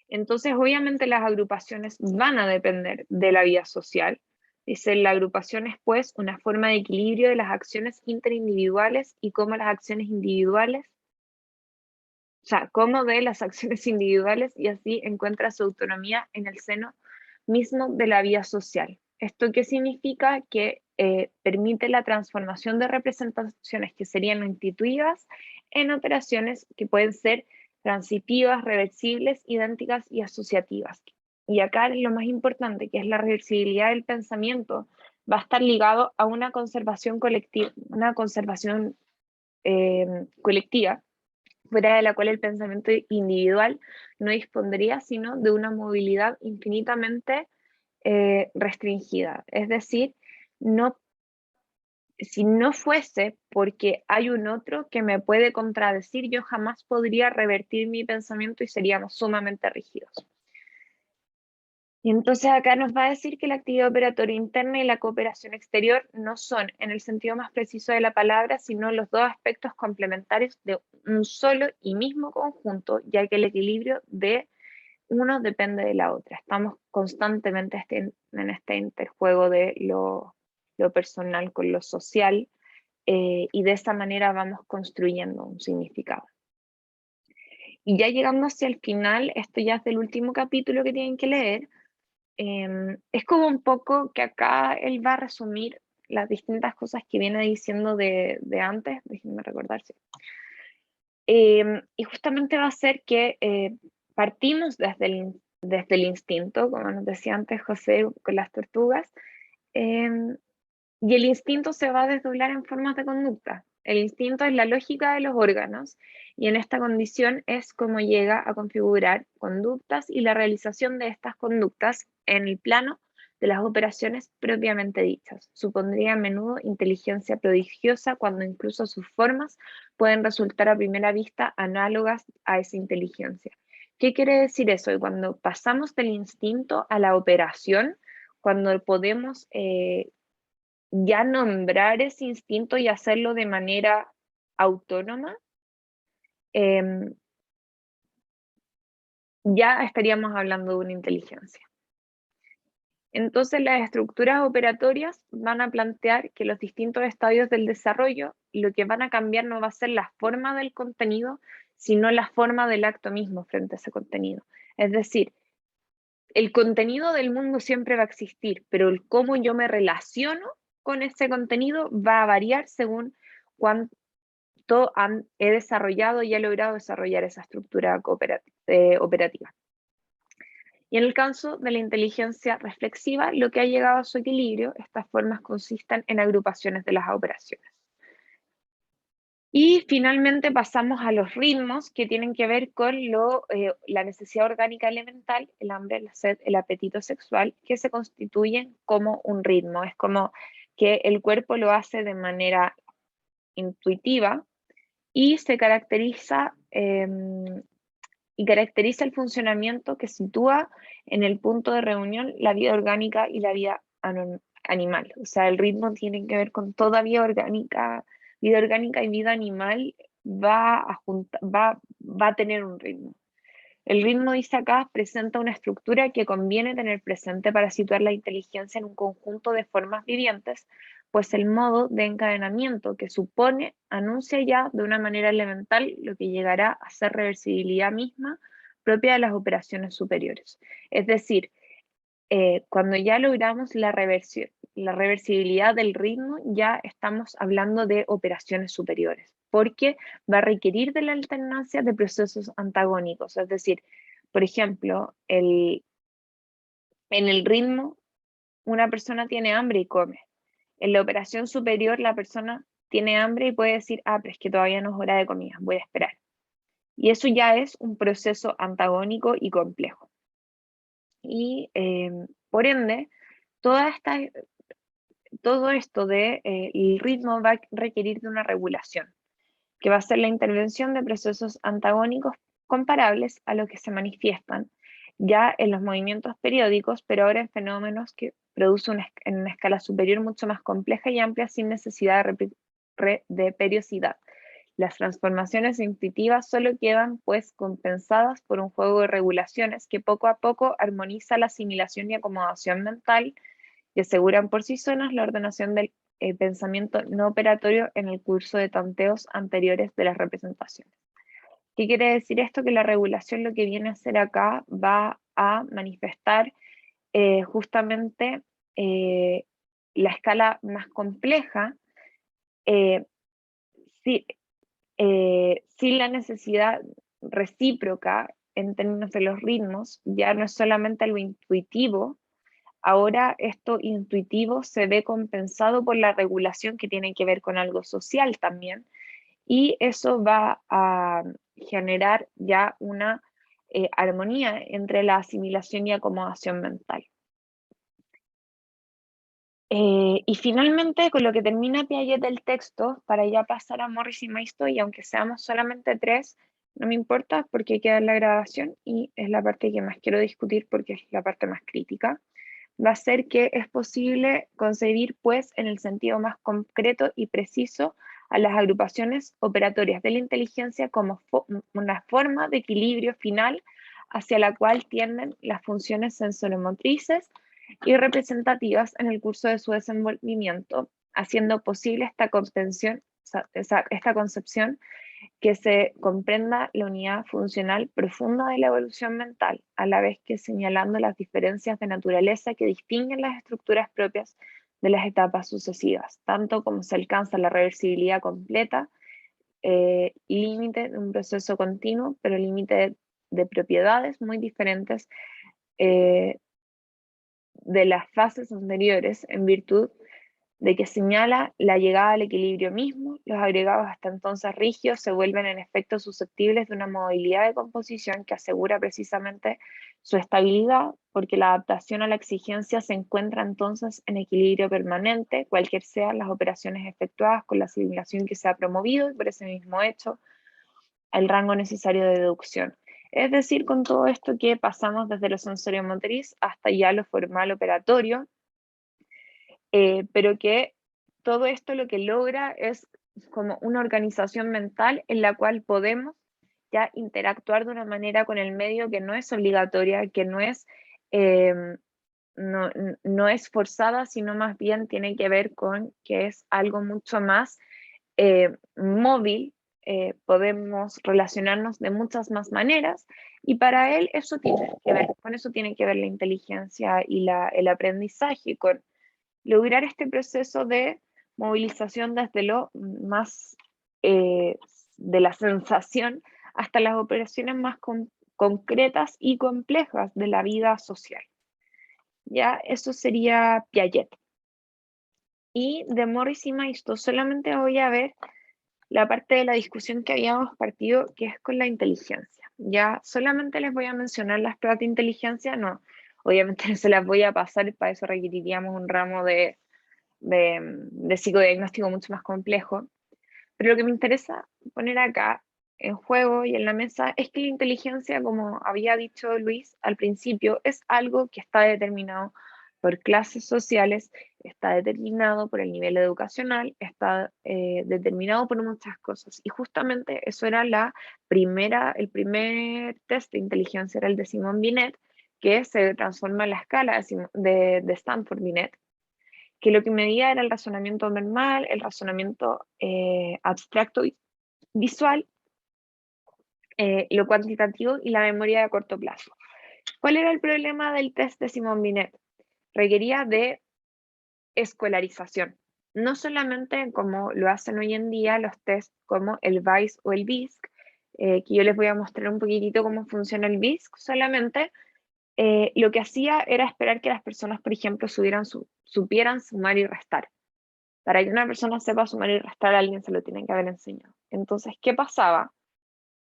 Entonces, obviamente las agrupaciones van a depender de la vida social. Dice, la agrupación es pues una forma de equilibrio de las acciones interindividuales y cómo las acciones individuales, o sea, cómo de las acciones individuales y así encuentra su autonomía en el seno mismo de la vida social. ¿Esto qué significa? Que permite la transformación de representaciones que serían institutivas en operaciones que pueden ser transitivas, reversibles, idénticas y asociativas. Y acá es lo más importante, que es la reversibilidad del pensamiento, va a estar ligado a una conservación colectiva, colectiva, fuera de la cual el pensamiento individual no dispondría sino de una movilidad infinitamente restringida. Es decir, si no fuese porque hay un otro que me puede contradecir, yo jamás podría revertir mi pensamiento y seríamos sumamente rígidos. Y entonces acá nos va a decir que la actividad operatoria interna y la cooperación exterior no son, en el sentido más preciso de la palabra, sino los dos aspectos complementarios de un solo y mismo conjunto, ya que el equilibrio de uno depende de la otra. Estamos constantemente en este interjuego de lo personal con lo social, y de esta manera vamos construyendo un significado. Y ya llegando hacia el final, esto ya es del último capítulo que tienen que leer, es como un poco que acá él va a resumir las distintas cosas que viene diciendo de antes, déjenme recordarse. Y justamente va a ser que partimos desde desde el instinto, como nos decía antes José con las tortugas, y el instinto se va a desdoblar en formas de conducta. El instinto es la lógica de los órganos y en esta condición es como llega a configurar conductas y la realización de estas conductas en el plano de las operaciones propiamente dichas. Supondría a menudo inteligencia prodigiosa cuando incluso sus formas pueden resultar a primera vista análogas a esa inteligencia. ¿Qué quiere decir eso? Y cuando pasamos del instinto a la operación, cuando podemos ya nombrar ese instinto y hacerlo de manera autónoma, ya estaríamos hablando de una inteligencia. Entonces las estructuras operatorias van a plantear que los distintos estadios del desarrollo, lo que van a cambiar no va a ser la forma del contenido, sino la forma del acto mismo frente a ese contenido. Es decir, el contenido del mundo siempre va a existir, pero el cómo yo me relaciono con ese contenido va a variar según cuánto he desarrollado y he logrado desarrollar esa estructura operativa. Y en el caso de la inteligencia reflexiva, lo que ha llegado a su equilibrio, estas formas consisten en agrupaciones de las operaciones. Y finalmente pasamos a los ritmos que tienen que ver con la necesidad orgánica elemental, el hambre, la sed, el apetito sexual, que se constituyen como un ritmo. Es como que el cuerpo lo hace de manera intuitiva y se caracteriza el funcionamiento que sitúa en el punto de reunión la vida orgánica y la vida animal. O sea, el ritmo tiene que ver con toda vida orgánica y vida animal va a tener un ritmo. El ritmo, dice acá, presenta una estructura que conviene tener presente para situar la inteligencia en un conjunto de formas vivientes, pues el modo de encadenamiento que supone anuncia ya de una manera elemental lo que llegará a ser reversibilidad misma propia de las operaciones superiores. Es decir, cuando ya logramos la reversibilidad del ritmo, ya estamos hablando de operaciones superiores, porque va a requerir de la alternancia de procesos antagónicos. Es decir, por ejemplo, en el ritmo, una persona tiene hambre y come. En la operación superior, la persona tiene hambre y puede decir, pero es que todavía no es hora de comida, voy a esperar. Y eso ya es un proceso antagónico y complejo. Y por ende, todo esto el ritmo va a requerir de una regulación, que va a ser la intervención de procesos antagónicos comparables a los que se manifiestan ya en los movimientos periódicos, pero ahora en fenómenos que producen en una escala superior mucho más compleja y amplia sin necesidad de periodicidad. Las transformaciones intuitivas solo quedan pues compensadas por un juego de regulaciones que poco a poco armoniza la asimilación y acomodación mental y aseguran por sí solas la ordenación del pensamiento no operatorio en el curso de tanteos anteriores de las representaciones. ¿Qué quiere decir esto? Que la regulación lo que viene a hacer acá va a manifestar justamente la escala más compleja, sin la necesidad recíproca en términos de los ritmos, ya no es solamente algo intuitivo. Ahora esto intuitivo se ve compensado por la regulación que tiene que ver con algo social también, y eso va a generar ya una armonía entre la asimilación y acomodación mental. Y finalmente, con lo que termina Piaget del texto, para ya pasar a Morris y Maisto, y aunque seamos solamente 3, no me importa porque queda en la grabación y es la parte que más quiero discutir porque es la parte más crítica, va a ser que es posible concebir, pues, en el sentido más concreto y preciso, a las agrupaciones operatorias de la inteligencia como una forma de equilibrio final hacia la cual tienden las funciones sensoromotrices y representativas en el curso de su desenvolvimiento, haciendo posible esta concepción que se comprenda la unidad funcional profunda de la evolución mental, a la vez que señalando las diferencias de naturaleza que distinguen las estructuras propias de las etapas sucesivas, tanto como se alcanza la reversibilidad completa, límite de un proceso continuo, pero límite de propiedades muy diferentes de las fases anteriores, en virtud de que señala la llegada al equilibrio mismo. Los agregados hasta entonces rígidos se vuelven en efecto susceptibles de una movilidad de composición que asegura precisamente su estabilidad, porque la adaptación a la exigencia se encuentra entonces en equilibrio permanente, cualquier sean las operaciones efectuadas con la asimilación que se ha promovido, y por ese mismo hecho, el rango necesario de deducción. Es decir, con todo esto que pasamos desde lo sensorio motriz hasta ya lo formal operatorio, pero que todo esto lo que logra es como una organización mental en la cual podemos ya interactuar de una manera con el medio que no es obligatoria, que no es, no es forzada, sino más bien tiene que ver con que es algo mucho más móvil. Podemos relacionarnos de muchas más maneras, y para él eso tiene que ver, con eso tiene que ver la inteligencia y el aprendizaje, con lograr este proceso de movilización desde lo más de la sensación hasta las operaciones más concretas y complejas de la vida social. Ya, eso sería Piaget. Y de Morris y Maisto solamente voy a ver la parte de la discusión que habíamos partido, que es con la inteligencia. Ya solamente les voy a mencionar las pruebas de inteligencia, no, obviamente no se las voy a pasar, para eso requeriríamos un ramo de psicodiagnóstico mucho más complejo, pero lo que me interesa poner acá en juego y en la mesa es que la inteligencia, como había dicho Luis al principio, es algo que está determinado por clases sociales, está determinado por el nivel educacional, está determinado por muchas cosas, y justamente eso era el primer test de inteligencia, era el de Simon Binet, que se transforma en la escala de Stanford Binet, que lo que medía era el razonamiento normal, el razonamiento abstracto y visual, lo cuantitativo y la memoria de corto plazo. ¿Cuál era el problema del test de Simon Binet? Requería de escolarización, no solamente como lo hacen hoy en día los tests como el VICE o el BISC, que yo les voy a mostrar un poquitito cómo funciona el BISC solamente. Lo que hacía era esperar que las personas, por ejemplo, supieran sumar y restar. Para que una persona sepa sumar y restar, a alguien se lo tiene que haber enseñado. Entonces, ¿qué pasaba?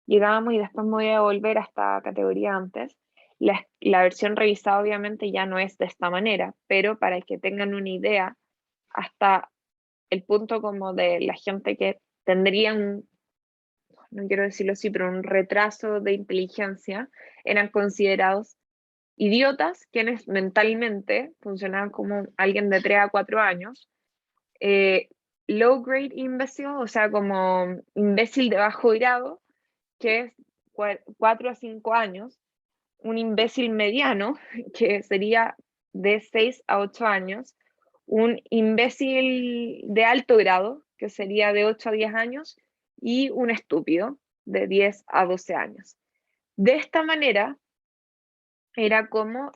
Llegábamos, y después me voy a volver a esta categoría antes. La versión revisada obviamente ya no es de esta manera, pero para que tengan una idea, hasta el punto como de la gente que tendría no quiero decirlo así, pero un retraso de inteligencia, eran considerados idiotas, quienes mentalmente funcionaban como alguien de 3 a 4 años, low grade imbécil, o sea, como imbécil de bajo grado, que es 4 a 5 años, un imbécil mediano, que sería de 6 a 8 años, un imbécil de alto grado, que sería de 8 a 10 años, y un estúpido de 10 a 12 años. De esta manera era como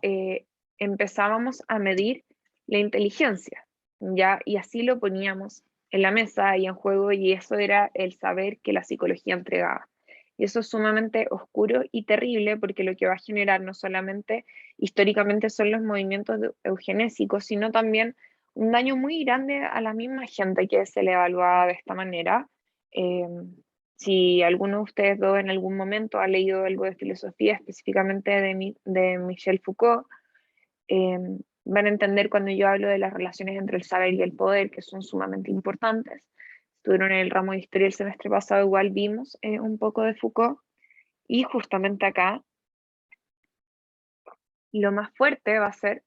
empezábamos a medir la inteligencia, ¿ya? Y así lo poníamos en la mesa y en juego, y eso era el saber que la psicología entregaba. Y eso es sumamente oscuro y terrible, porque lo que va a generar no solamente históricamente son los movimientos eugenésicos, sino también un daño muy grande a la misma gente que se le evaluaba de esta manera. Si alguno de ustedes dos en algún momento ha leído algo de filosofía, específicamente de Michel Foucault, van a entender cuando yo hablo de las relaciones entre el saber y el poder, que son sumamente importantes. Estuvieron en el ramo de historia el semestre pasado, igual vimos un poco de Foucault, y justamente acá lo más fuerte va a ser,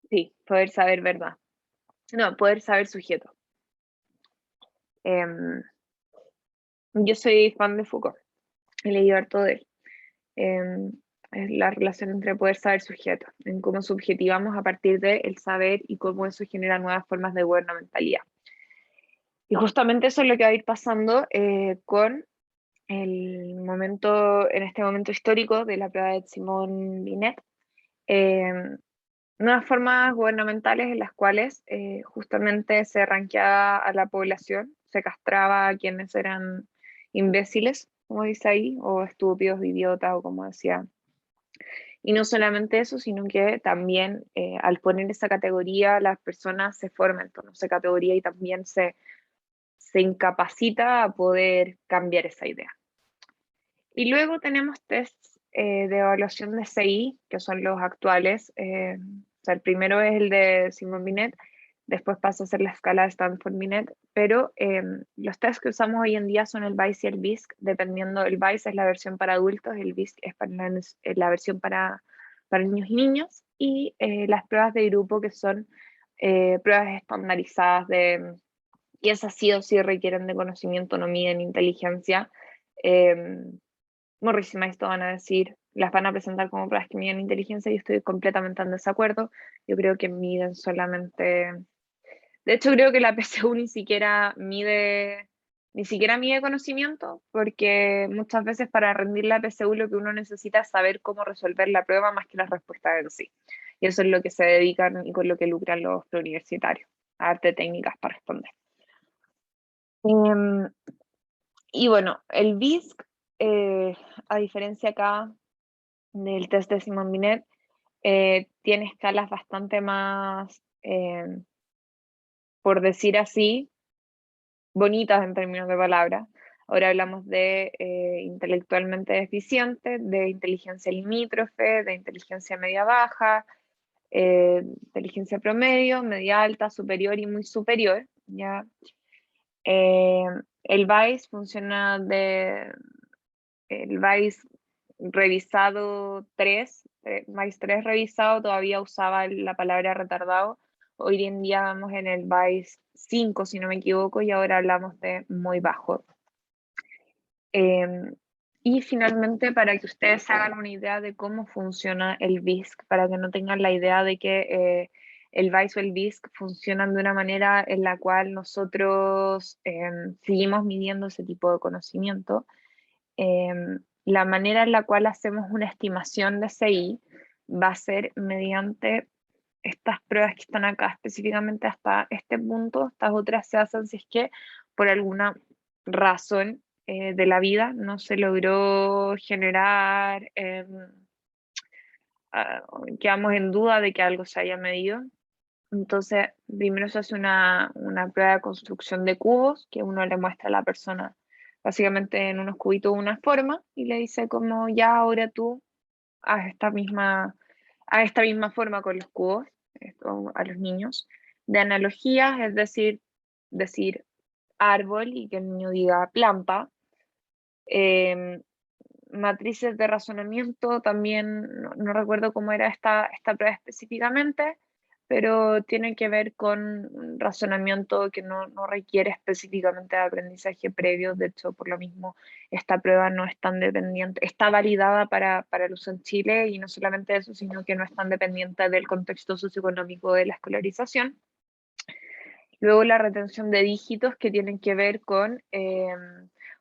sí, poder saber verdad. No, poder saber sujeto. Yo soy fan de Foucault, he leído harto de él. Es la relación entre poder, saber, sujeto, en cómo subjetivamos a partir del saber y cómo eso genera nuevas formas de gubernamentalidad. Y justamente eso es lo que va a ir pasando con en este momento histórico de la prueba de Simon Binet. Nuevas formas gubernamentales en las cuales justamente se ranqueaba a la población, se castraba a quienes eran imbéciles, como dice ahí, o estúpidos, idiotas, o como decía Y no solamente eso, sino que también al poner esa categoría, las personas se forman en torno a esa categoría y también se incapacita a poder cambiar esa idea. Y luego tenemos tests de evaluación de CI, que son los actuales. O sea, el primero es el de Simon Binet, después pasa a ser la escala de Stanford-Binet, pero los tests que usamos hoy en día son el BICE y el BISC, dependiendo, el BICE es la versión para adultos, el BISC es para la versión para niños y niñas, y las pruebas de grupo, que son pruebas estandarizadas y esas sí o sí requieren de conocimiento, no miden inteligencia. Morris y Maisto van a decir, las van a presentar como pruebas que miden inteligencia, y estoy completamente en desacuerdo. Yo creo que miden solamente... De hecho, creo que la PSU ni siquiera mide conocimiento, porque muchas veces para rendir la PSU lo que uno necesita es saber cómo resolver la prueba más que las respuestas en sí. Y eso es lo que se dedican y con lo que lucran los preuniversitarios, a darte técnicas para responder. Y bueno, el BISC, a diferencia acá del test de Simon Binet, tiene escalas bastante más, por decir así, bonitas en términos de palabras. Ahora hablamos de intelectualmente deficiente, de inteligencia limítrofe, de inteligencia media-baja, inteligencia promedio, media-alta, superior y muy superior, ¿ya? El BICE funciona el BICE revisado 3, BICE 3 revisado, todavía usaba la palabra retardado. Hoy en día vamos en el BICE 5, si no me equivoco, y ahora hablamos de muy bajo. Y finalmente, para que ustedes se hagan una idea de cómo funciona el BISC, para que no tengan la idea de que el BICE o el BISC funcionan de una manera en la cual nosotros seguimos midiendo ese tipo de conocimiento. La manera en la cual hacemos una estimación de CI va a ser mediante estas pruebas que están acá, específicamente hasta este punto. Estas otras se hacen si es que por alguna razón de la vida no se logró generar, quedamos en duda de que algo se haya medido. Entonces, primero se hace una prueba de construcción de cubos, que uno le muestra a la persona básicamente en unos cubitos una forma, y le dice como, ya ahora tú haz esta misma forma con los cubos, esto a los niños, de analogías, es decir árbol y que el niño diga planta. Matrices de razonamiento, también no recuerdo cómo era esta prueba específicamente, pero tiene que ver con razonamiento que no requiere específicamente de aprendizaje previo. De hecho, por lo mismo, esta prueba no es tan dependiente, está validada para el uso en Chile, y no solamente eso, sino que no es tan dependiente del contexto socioeconómico de la escolarización. Luego la retención de dígitos, que tienen que ver con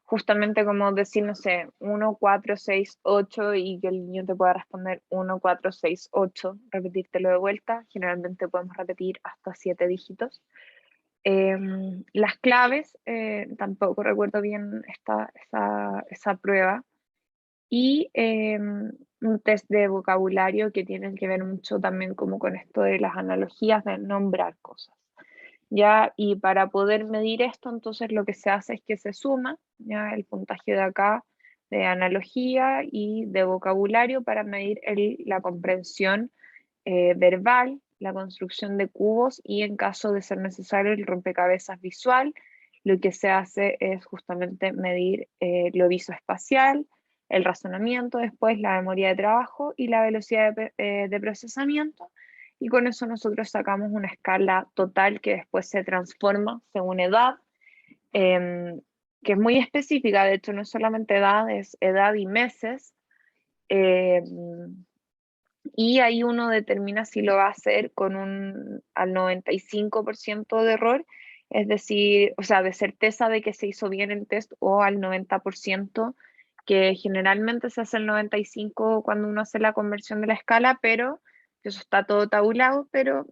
justamente como decir, no sé, 1, 4, 6, 8, y que el niño te pueda responder 1, 4, 6, 8, repetírtelo de vuelta. Generalmente podemos repetir hasta 7 dígitos. Las claves, tampoco recuerdo bien esa prueba. Y un test de vocabulario, que tienen que ver mucho también como con esto de las analogías, de nombrar cosas. ¿Ya? Y para poder medir esto, entonces lo que se hace es que se suma, ¿ya?, el puntaje de acá de analogía y de vocabulario para medir la comprensión verbal, la construcción de cubos, y en caso de ser necesario el rompecabezas visual. Lo que se hace es justamente medir lo visoespacial, el razonamiento, después la memoria de trabajo y la velocidad de procesamiento. Y con eso nosotros sacamos una escala total que después se transforma según edad, que es muy específica. De hecho, no es solamente edad, es edad y meses. Y ahí uno determina si lo va a hacer con al 95% de error, es decir, o sea, de certeza de que se hizo bien el test, o al 90%, que generalmente se hace el 95% cuando uno hace la conversión de la escala, pero eso está todo tabulado. Pero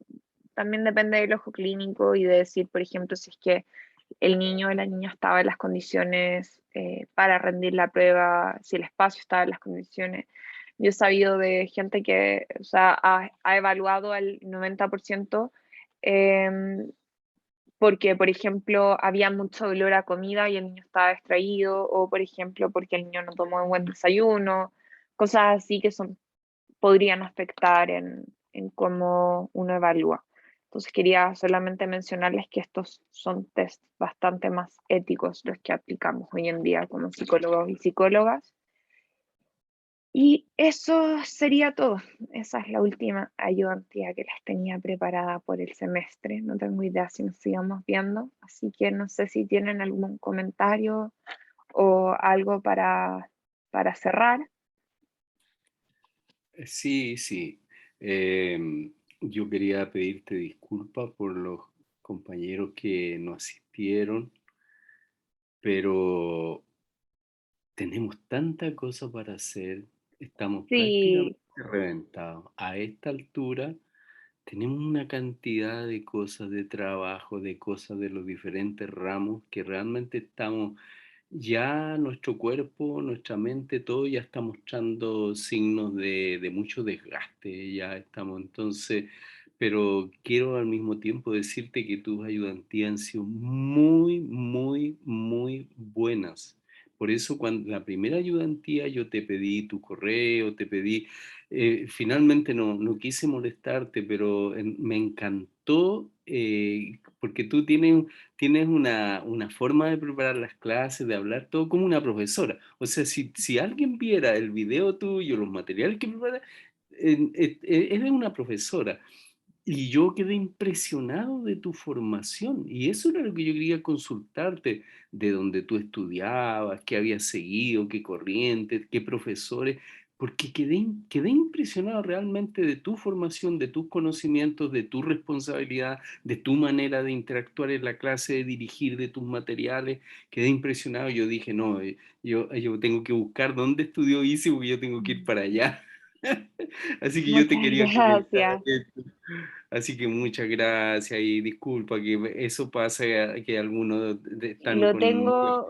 también depende del ojo clínico y de decir, por ejemplo, si es que el niño o la niña estaba en las condiciones para rendir la prueba, si el espacio estaba en las condiciones. Yo he sabido de gente que, o sea, ha evaluado al 90%, porque, por ejemplo, había mucho olor a comida y el niño estaba distraído, o, por ejemplo, porque el niño no tomó un buen desayuno, cosas así que podrían afectar en cómo uno evalúa. Entonces quería solamente mencionarles que estos son test bastante más éticos los que aplicamos hoy en día como psicólogos y psicólogas. Y eso sería todo. Esa es la última ayudantía que les tenía preparada por el semestre. No tengo idea si nos sigamos viendo, así que no sé si tienen algún comentario o algo para cerrar. Sí, sí. Yo quería pedirte disculpas por los compañeros que no asistieron, pero tenemos tanta cosa para hacer, estamos prácticamente Sí, reventados. A esta altura tenemos una cantidad de cosas de trabajo, de cosas de los diferentes ramos que realmente estamos, ya nuestro cuerpo, nuestra mente, todo ya está mostrando signos de mucho desgaste, ya estamos entonces, pero quiero al mismo tiempo decirte que tus ayudantías han sido muy, muy, muy buenas. Por eso cuando la primera ayudantía yo te pedí tu correo, te pedí, finalmente no quise molestarte, pero me encantó porque tú tienes una forma de preparar las clases, de hablar todo como una profesora. O sea, si alguien viera el video tuyo, los materiales que preparas, eres una profesora. Y yo quedé impresionado de tu formación y eso era lo que yo quería consultarte, de dónde tú estudiabas, qué habías seguido, qué corrientes, qué profesores, porque quedé impresionado realmente de tu formación, de tus conocimientos, de tu responsabilidad, de tu manera de interactuar en la clase, de dirigir, de tus materiales. Quedé impresionado. Yo dije, no, yo tengo que buscar dónde estudió Isi porque yo tengo que ir para allá. Así que yo te muchas quería comentar gracias. esto. Así que muchas gracias y disculpa que eso pasa, que algunos están Lo con mucha...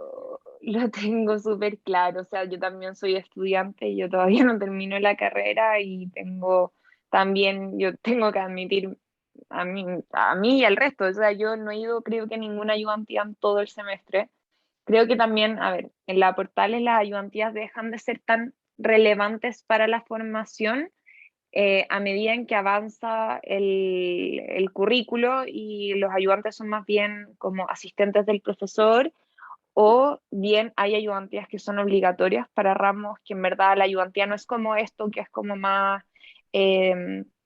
lo tengo súper claro, o sea, yo también soy estudiante, yo todavía no termino la carrera y yo tengo que admitir a mí y al resto, o sea, yo no he ido creo que ninguna ayudantía en todo el semestre. Creo que también, a ver, en la Portales las ayudantías dejan de ser tan relevantes para la formación a medida en que avanza el currículo y los ayudantes son más bien como asistentes del profesor o bien hay ayudantías que son obligatorias para ramos que en verdad la ayudantía no es como esto, que es como más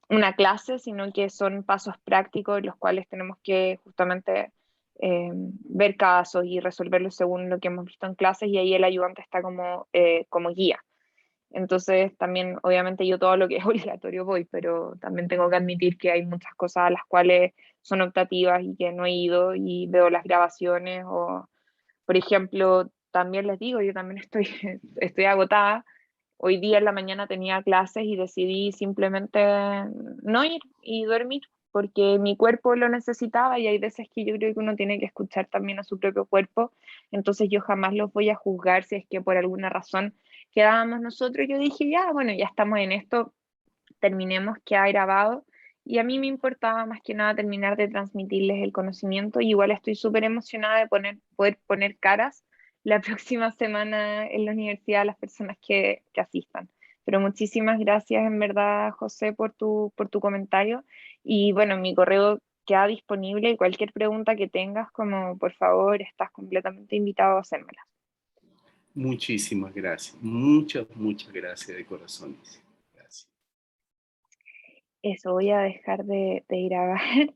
una clase, sino que son pasos prácticos los cuales tenemos que justamente ver casos y resolverlos según lo que hemos visto en clases y ahí el ayudante está como guía. Entonces, también, obviamente, yo todo lo que es obligatorio voy, pero también tengo que admitir que hay muchas cosas a las cuales son optativas y que no he ido y veo las grabaciones o, por ejemplo, también les digo, yo también estoy agotada. Hoy día en la mañana tenía clases y decidí simplemente no ir y dormir porque mi cuerpo lo necesitaba y hay veces que yo creo que uno tiene que escuchar también a su propio cuerpo. Entonces yo jamás los voy a juzgar si es que por alguna razón quedábamos nosotros. Yo dije, ya, bueno, ya estamos en esto, terminemos, que ha grabado. Y a mí me importaba más que nada terminar de transmitirles el conocimiento. Y igual estoy súper emocionada de poder poner caras la próxima semana en la universidad a las personas que asistan. Pero muchísimas gracias en verdad, José, por tu comentario. Y bueno, mi correo queda disponible y cualquier pregunta que tengas, como por favor, estás completamente invitado a hacérmela. Muchísimas gracias, muchas gracias de corazones. Gracias. Eso, voy a dejar de grabar